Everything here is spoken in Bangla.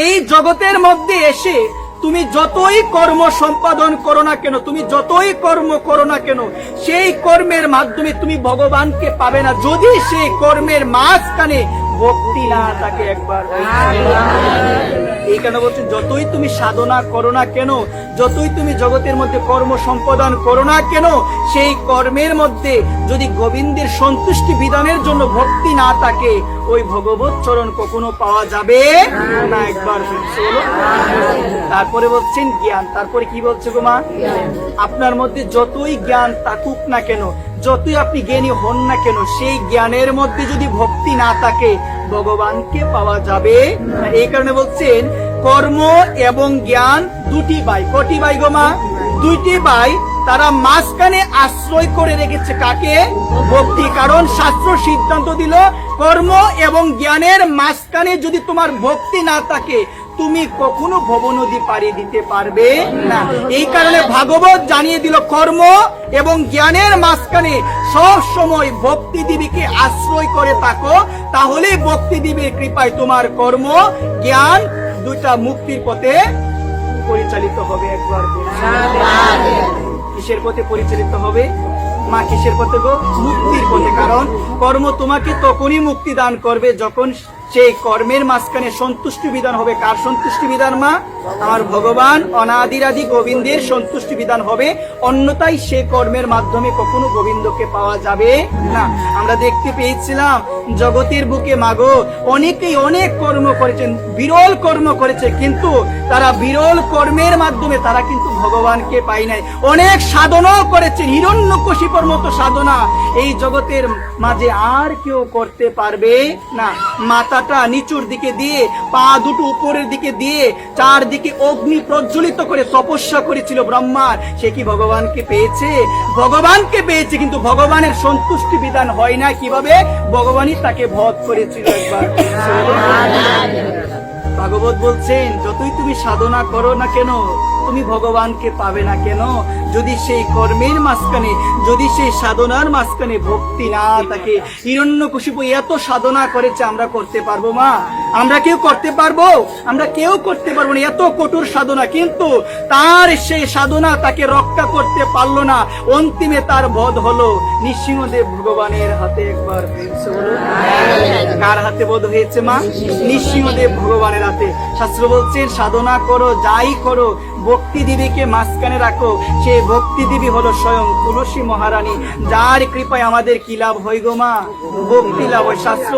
এই জগতের মধ্যে এসে তুমি যতই কর্ম সম্পাদন করো না কেন, তুমি যতই কর্ম করো না কেন, সেই কর্মের মাধ্যমে তুমি ভগবানকে পাবে না যদি সেই কর্মের মাঝখানে ভক্তি না থাকে। একবার এই কেন বলছেন, যতই তুমি সাধনা করো না কেন, যতই তুমি জগতের মধ্যে কর্ম সম্পাদন করো না কেন, সেই কর্মের মধ্যে যদি গোবিন্দের সন্তুষ্টি বিধানের জন্য ভক্তি না থাকে, ওই ভগবত চরণ কখনো পাওয়া যাবে না। একবার তারপরে বলছেন জ্ঞান। তারপরে কি বলছে গো মা? আপনার মধ্যে যতই জ্ঞান থাকুক না কেন, যতই আপনি জ্ঞানী হন না কেন, সেই জ্ঞানের মধ্যে যদি ভক্তি না থাকে, ভগবানকে পাওয়া যাবে না। এই কারণে বলছেন কর্ম এবং জ্ঞান দুটি ভাই। কটি ভাই গো মা? দুইটি ভাই। তারা মাঝখানে আশ্রয় করে রেখেছে কাকে? ভক্তি। কারণ শাস্ত্র সিদ্ধান্ত দিল কর্ম এবং জ্ঞানের মাঝখানে যদি তোমার ভক্তি না থাকে, তুমি কখনো ভবনদী পাড়ি দিতে পারবে না। এই কারণে ভাগবত জানিয়ে দিল কর্ম এবং জ্ঞানের মাঝখানে সব সময় ভক্তি দেবীকে আশ্রয় করে থাকো, তাহলে ভক্তি দেবীর কৃপায় তোমার কর্ম জ্ঞান দুইটা মুক্তির পথে পরিচালিত হবে। একবার কিসের পথে পরিচালিত হবে মা? কিসের পথে গো? মুক্তির পথে। কারণ কর্ম তোমাকে তখনই মুক্তি দান করবে যখন সেই কর্মের মাঝখানে সন্তুষ্টি বিধান হবে। কার সন্তুষ্টি বিধান মা? আমার ভগবান অনাদিরাদি গোবিন্দের সন্তুষ্টি বিধান হবে, অন্যথায় সে কর্মের মাধ্যমে কখনো গোবিন্দকে পাওয়া যাবে না। আমরা দেখতে পেয়েছিলাম জগতের বুকে মাগো অনেকেই অনেক কর্ম করেছেন, বিরল কর্ম করেছে, কিন্তু তারা বিরল কর্মের মাধ্যমে তারা কিন্তু ভগবানকে পাই নাই। অনেক সাধনাও করেছেন, হিরণ্যকশিপুর মতো সাধনা এই জগতের মাঝে আর কেউ করতে পারবে না। মাথাটা নিচুর দিকে দিয়ে, পা দুটো উপরের দিকে দিয়ে, চারদিকে অগ্নি প্রজ্বলিত করে তপস্যা করেছিল ব্রহ্মার। সে কি ভগবানকে পেয়েছে? ভগবানকে পেয়েছে, কিন্তু ভগবানের সন্তুষ্টি বিধান হয় না। কিভাবে? ভগবানই তাকে বধ করেছিল। একবার ভাগবত বলছেন যতই তুমি সাধনা করো না কেন, তুমি ভগবানকে পাবে না। কেন? যদি সেই কর্মের মাঝখানে, যদি সেই সাধনার মাঝখানে ভক্তি না থাকে। হিরণ্যকশিপু এত সাধনা করেছে, আমরা করতে পারবো মা? আমরা কেউ করতে পারবো? আমরা কেউ করতে পারবো না, এত কঠোর সাধনা। কিন্তু তার সেই সাধনা তাকে রক্ষা করতে পারলো না। অন্তিমে তার বধ হলো নৃসিংহদেব ভগবানের হাতে। একবার কার হাতে বধ হয়েছে মা? নৃসিংহদেব ভগবানের হাতে। শাস্ত্র বলছেন সাধনা করো, যাই করো, ভক্তি দেবীকে মাঝখানে রাখো। সে ভক্তি দেবী হলো স্বয়ং তুলসী মহারানী, যার কৃপায় আমাদের কি লাভ হয় গো মা? ভক্তি লাভ হয়। শাস্ত্র